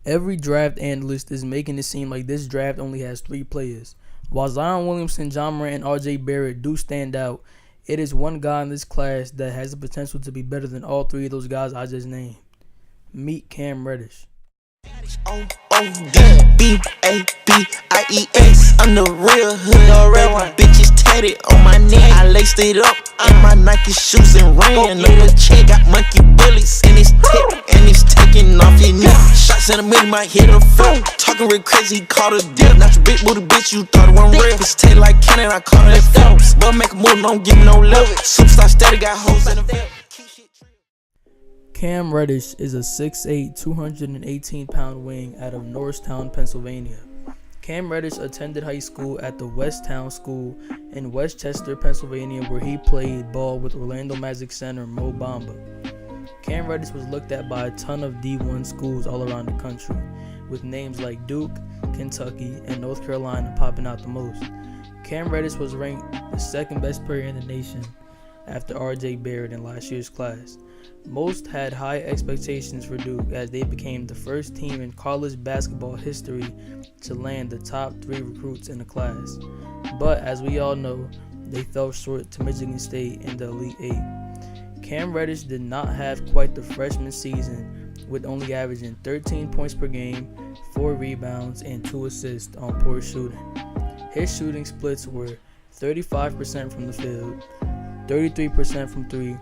Every draft analyst is making it seem like this draft only has 3 players. While Zion Williamson, John Morant, and RJ Barrett do stand out, it is one guy in this class that has the potential to be better than all 3 of those guys I just named. Meet Cam Reddish. O-O-D-B-A-B-I-E-S. I'm the real hood, the real one. Bitches tatted on my neck. I laced it up in my Nike shoes and ran up a check. Got monkey bullets in his tip and he's taking off his knee. Shots in the middle, might hit a foot. Talking real crazy, he caught a dip. Not your big booty bitch, you thought it wasn't real. Bitch tail like cannon, I call it Phelps. But make a move, don't give me no love. Superstar steady, got hoes in the belt. Cam Reddish is a 6'8", 218-pound wing out of Norristown, Pennsylvania. Cam Reddish attended high school at the Westtown School in Westchester, Pennsylvania, where he played ball with Orlando Magic center Mo Bamba. Cam Reddish was looked at by a ton of D1 schools all around the country, with names like Duke, Kentucky, and North Carolina popping out the most. Cam Reddish was ranked the 2nd best player in the nation after RJ Barrett in last year's class. Most had high expectations for Duke as they became the first team in college basketball history to land the top 3 recruits in the class. But as we all know, they fell short to Michigan State in the Elite 8. Cam Reddish did not have quite the freshman season, with only averaging 13 points per game, 4 rebounds, and 2 assists on poor shooting. His shooting splits were 35% from the field, 33% from 3,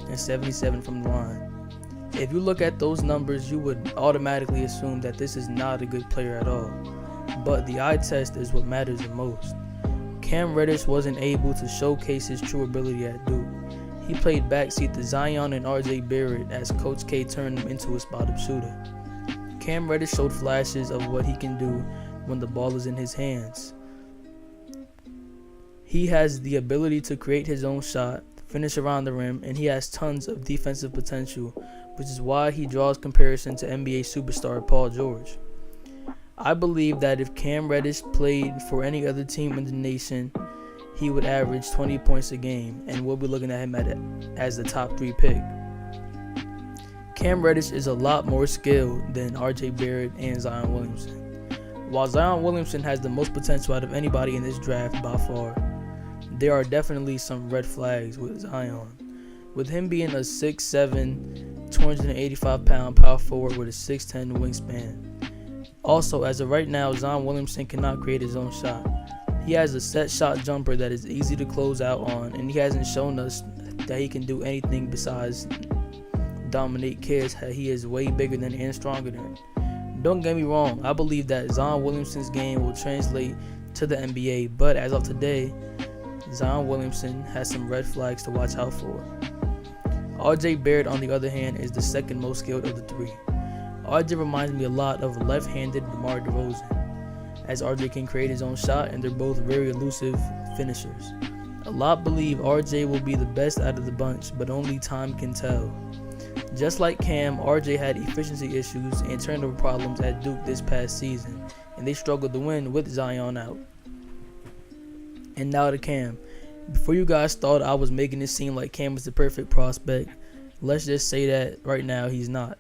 and 77 from the line. If you look at those numbers, you would automatically assume that this is not a good player at all. But the eye test is what matters the most. Cam Reddish wasn't able to showcase his true ability at Duke. He played backseat to Zion and RJ Barrett as Coach K turned him into a spot-up shooter. Cam Reddish showed flashes of what he can do when the ball is in his hands. He has the ability to create his own shot, finish around the rim, and he has tons of defensive potential, which is why he draws comparison to NBA superstar Paul George. I believe that if Cam Reddish played for any other team in the nation, he would average 20 points a game, and we'll be looking at him as the top 3 pick. Cam Reddish is a lot more skilled than RJ Barrett and Zion Williamson. While Zion Williamson has the most potential out of anybody in this draft by far, there are definitely some red flags with Zion, with him being a 6'7", 285-pound power forward with a 6'10" wingspan. Also, as of right now, Zion Williamson cannot create his own shot. He has a set shot jumper that is easy to close out on, and he hasn't shown us that he can do anything besides dominate kids. He is way bigger than and stronger than. Don't get me wrong, I believe that Zion Williamson's game will translate to the NBA, but as of today, Zion Williamson has some red flags to watch out for. RJ Barrett, on the other hand, is the 2nd most skilled of the 3. RJ reminds me a lot of left-handed DeMar DeRozan, as RJ can create his own shot and they're both very elusive finishers. A lot believe RJ will be the best out of the bunch, but only time can tell. Just like Cam, RJ had efficiency issues and turnover problems at Duke this past season, and they struggled to win with Zion out. And now to Cam. Before you guys thought I was making it seem like Cam was the perfect prospect, let's just say that right now he's not.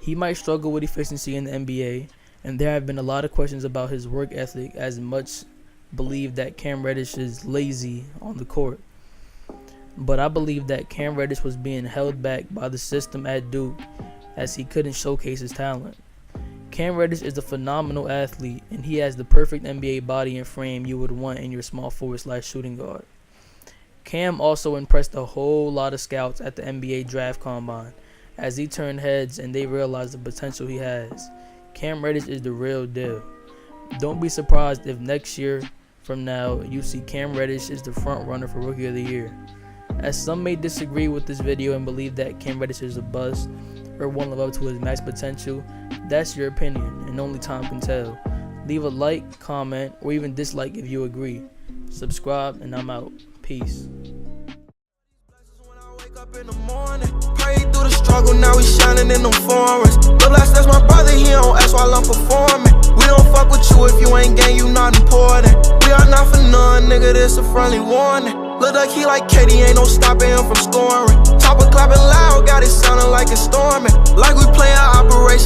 He might struggle with efficiency in the NBA, and there have been a lot of questions about his work ethic, as much believe that Cam Reddish is lazy on the court. But I believe that Cam Reddish was being held back by the system at Duke, as he couldn't showcase his talent. Cam Reddish is a phenomenal athlete, and he has the perfect NBA body and frame you would want in your small forward/shooting guard. Cam also impressed a whole lot of scouts at the NBA draft combine, as he turned heads and they realized the potential he has. Cam Reddish is the real deal. Don't be surprised if next year from now you see Cam Reddish is the front runner for Rookie of the Year. As some may disagree with this video and believe that Cam Reddish is a bust or won't live up to his max potential, that's your opinion and only time can tell. Leave a like, comment, or even dislike if you agree. Subscribe, and I'm out. Peace. In the morning, pray through the struggle, now we shining in them foreigns. Look like that's my brother, he don't ask while I'm performing. We don't fuck with you if you ain't gang, you not important. We are not for none, nigga, this a friendly warning. Look like he like Katie, ain't no stopping him from scoring. Chopper clapping loud, got it sounding like it's storming. Like we playing Operation